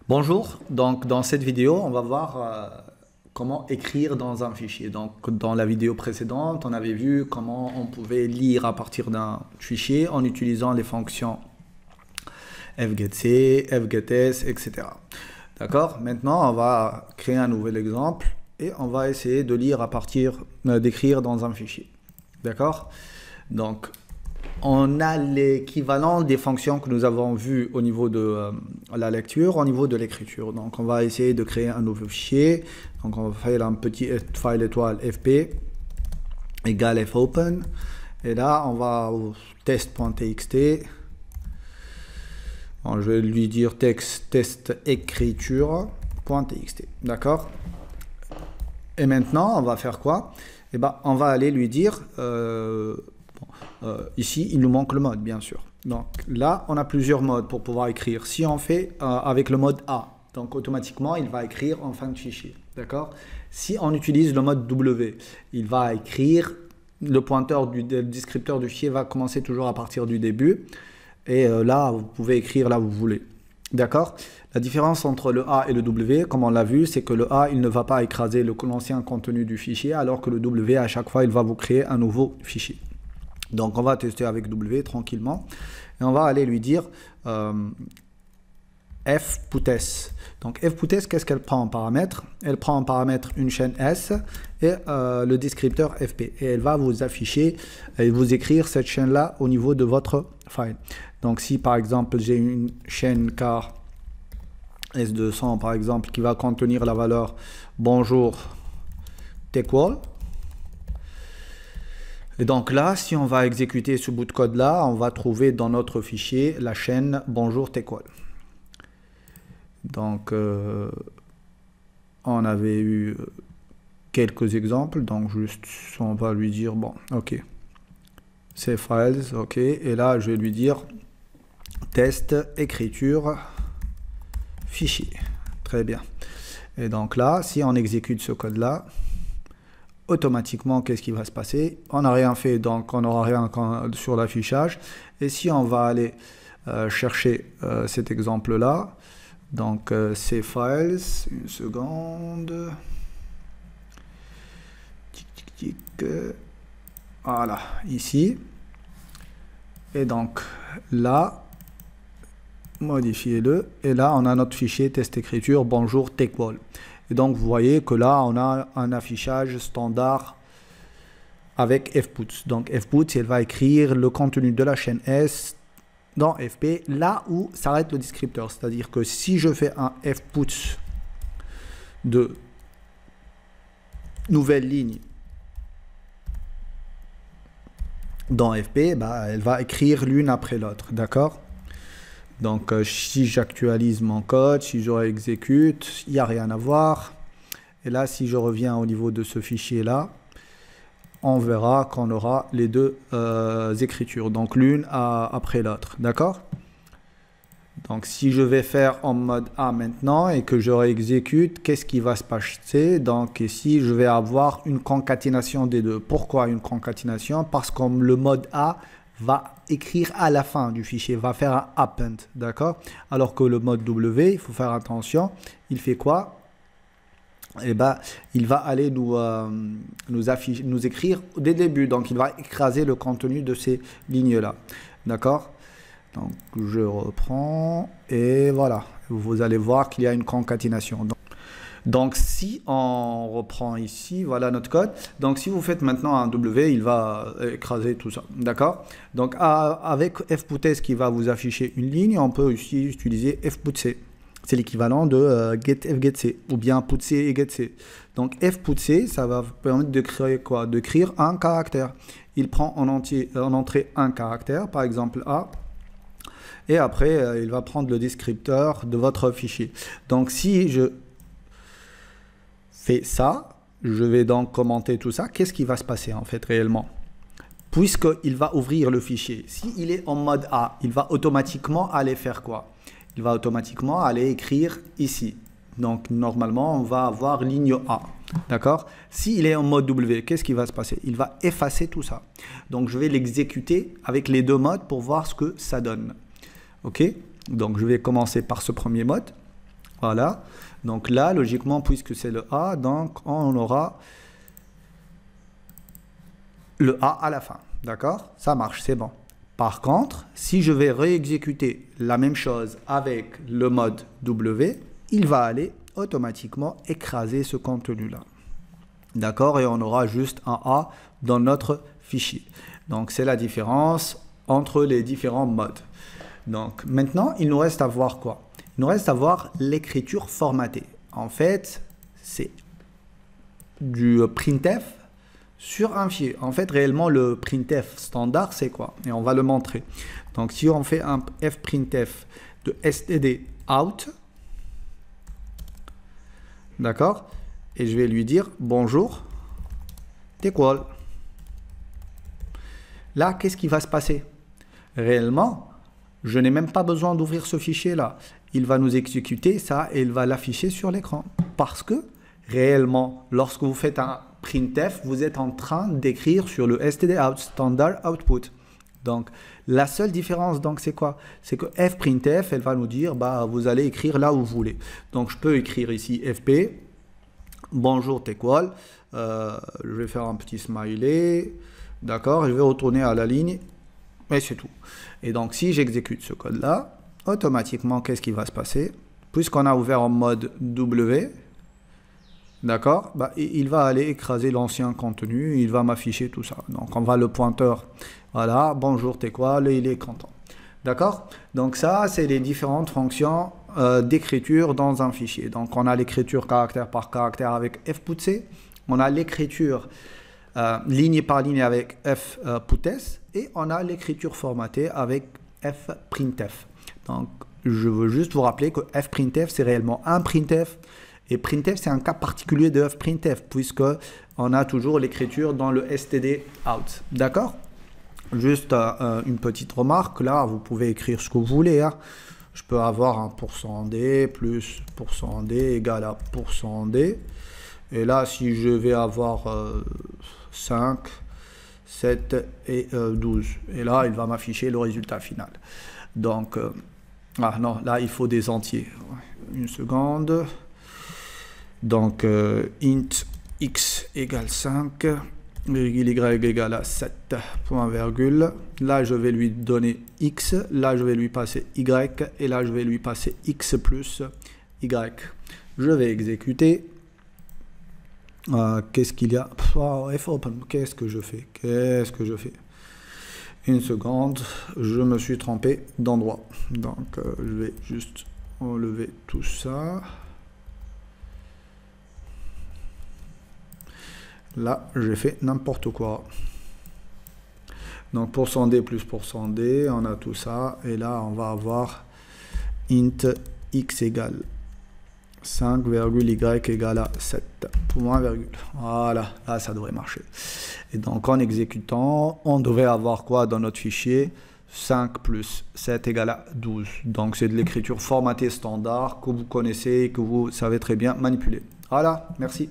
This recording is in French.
Bonjour, donc dans cette vidéo, on va voir comment écrire dans un fichier. Donc dans la vidéo précédente, on avait vu comment on pouvait lire à partir d'un fichier en utilisant les fonctions fgetC, fgets, etc. D'accord? Maintenant, on va créer un nouvel exemple et on va essayer de lire à partir d'écrire dans un fichier. D'accord? Donc on a l'équivalent des fonctions que nous avons vues au niveau de la lecture, au niveau de l'écriture. Donc, on va essayer de créer un nouveau fichier. Donc, on va faire un petit file étoile fp égale fopen. Et là, on va au test.txt. Bon, je vais lui dire test écriture.txt. D'accord? Et maintenant, on va faire quoi? Eh ben, on va aller lui dire... ici, il nous manque le mode, bien sûr. Donc là, on a plusieurs modes pour pouvoir écrire. Si on fait avec le mode A, donc automatiquement, il va écrire en fin de fichier. D'accord? Si on utilise le mode W, il va écrire, le pointeur du descripteur du fichier va commencer toujours à partir du début. Et là, vous pouvez écrire là où vous voulez. D'accord? La différence entre le A et le W, comme on l'a vu, c'est que le A, il ne va pas écraser l'ancien contenu du fichier, alors que le W, à chaque fois, il va vous créer un nouveau fichier. Donc, on va tester avec W tranquillement. Et on va aller lui dire fputs. Donc, fputs, qu'est-ce qu'elle prend en paramètre? Elle prend en paramètre une chaîne S et le descripteur FP. Et elle va vous afficher et vous écrire cette chaîne-là au niveau de votre file. Donc, si par exemple, j'ai une chaîne car S200, par exemple, qui va contenir la valeur bonjour TechWall. Et donc là, si on va exécuter ce bout de code là, on va trouver dans notre fichier la chaîne bonjour TechWall. Donc on avait eu quelques exemples, donc juste on va lui dire bon, ok, c'est files, ok, et là je vais lui dire test écriture fichier. Très bien. Et donc là, si on exécute ce code là, automatiquement, qu'est-ce qui va se passer? On n'a rien fait, donc on n'aura rien sur l'affichage. Et si on va aller chercher cet exemple-là, donc c'est files, une seconde. Tic, tic, tic. Voilà, ici. Et donc là, modifiez-le. Et là, on a notre fichier test écriture bonjour TechWall. Et donc, vous voyez que là, on a un affichage standard avec fputs. Donc, fputs, elle va écrire le contenu de la chaîne S dans FP, là où s'arrête le descripteur. C'est-à-dire que si je fais un fputs de nouvelle ligne dans FP, bah, elle va écrire l'une après l'autre. D'accord? Donc, si j'actualise mon code, si je réexécute, il n'y a rien à voir. Et là, si je reviens au niveau de ce fichier-là, on verra qu'on aura les deux écritures. Donc, l'une après l'autre. D'accord? Donc, si je vais faire en mode A maintenant et que je réexécute, qu'est-ce qui va se passer? Donc, ici, je vais avoir une concaténation des deux. Pourquoi une concaténation? Parce que le mode A va écrire à la fin du fichier, va faire un append, d'accord? Alors que le mode W, il faut faire attention, il fait quoi? Eh ben, il va aller nous écrire dès le début, donc il va écraser le contenu de ces lignes-là, d'accord? Donc, je reprends, et voilà, vous allez voir qu'il y a une concaténation. Donc, si on reprend ici, voilà notre code. Donc, si vous faites maintenant un W, il va écraser tout ça. D'accord? Donc, avec fputs qui va vous afficher une ligne, on peut aussi utiliser fputc. C'est l'équivalent de fgetc ou bien putc et getc. Donc, fputc, ça va vous permettre de créer quoi? De créer un caractère. Il prend en entrée un caractère, par exemple A. Et après, il va prendre le descripteur de votre fichier. Donc, si je fais ça, je vais donc commenter tout ça. Qu'est-ce qui va se passer en fait réellement? Puisqu'il va ouvrir le fichier. S'il est en mode A, il va automatiquement aller faire quoi? Il va automatiquement aller écrire ici. Donc normalement, on va avoir ligne A. D'accord? S'il est en mode W, qu'est-ce qui va se passer? Il va effacer tout ça. Donc je vais l'exécuter avec les deux modes pour voir ce que ça donne. Ok? Donc je vais commencer par ce premier mode. Voilà. Donc là, logiquement, puisque c'est le A, donc on aura le A à la fin. D'accord? Ça marche, c'est bon. Par contre, si je vais réexécuter la même chose avec le mode W, il va aller automatiquement écraser ce contenu-là. D'accord? Et on aura juste un A dans notre fichier. Donc, c'est la différence entre les différents modes. Donc, maintenant, il nous reste à voir quoi? Il nous reste à voir l'écriture formatée. En fait, c'est du printf sur un fichier. En fait, réellement, le printf standard, c'est quoi? Et on va le montrer. Donc, si on fait un fprintf de std out, d'accord? Et je vais lui dire bonjour, t'es quoi? Là, qu'est-ce qui va se passer? Réellement, je n'ai même pas besoin d'ouvrir ce fichier-là. Il va nous exécuter ça et il va l'afficher sur l'écran. Parce que, réellement, lorsque vous faites un printf, vous êtes en train d'écrire sur le stdout, standard output. Donc, la seule différence, donc, c'est quoi? C'est que fprintf, elle va nous dire, bah, vous allez écrire là où vous voulez. Donc, je peux écrire ici fp, bonjour, t'es quoi? Je vais faire un petit smiley, d'accord? Je vais retourner à la ligne, et c'est tout. Et donc, si j'exécute ce code-là, automatiquement, qu'est-ce qui va se passer? Puisqu'on a ouvert en mode W, d'accord, bah, il va aller écraser l'ancien contenu, il va m'afficher tout ça. Donc, on va le pointeur, voilà, bonjour, t'es quoi? Là, il est content. D'accord? Donc, ça, c'est les différentes fonctions d'écriture dans un fichier. Donc, on a l'écriture caractère par caractère avec fputc, on a l'écriture ligne par ligne avec fputS, et on a l'écriture formatée avec fprintf. Donc, je veux juste vous rappeler que fprintf, c'est réellement un printf. Et printf, c'est un cas particulier de fprintf, puisque on a toujours l'écriture dans le stdout. D'accord? Juste une petite remarque, là, vous pouvez écrire ce que vous voulez. Hein. Je peux avoir un %d plus %d égale à %d. Et là, si je vais avoir 5, 7 et 12. Et là, il va m'afficher le résultat final. Donc, ah non, là, il faut des entiers. Une seconde. Donc, int x égale 5, virgule y égale à 7, point virgule. Là, je vais lui donner x, là, je vais lui passer y, et là, je vais lui passer x plus y. Je vais exécuter. Qu'est-ce qu'il y a? Oh, fopen, qu'est-ce que je fais? Qu'est-ce que je fais? Une seconde, je me suis trompé d'endroit. Donc, je vais juste enlever tout ça. Là, j'ai fait n'importe quoi. Donc, %d plus %d, on a tout ça. Et là, on va avoir int x égale 5, y égale à 7, point virgule. Voilà, là, ça devrait marcher. Et donc, en exécutant, on devrait avoir quoi dans notre fichier? 5 plus 7 égale à 12. Donc, c'est de l'écriture formatée standard que vous connaissez et que vous savez très bien manipuler. Voilà, merci.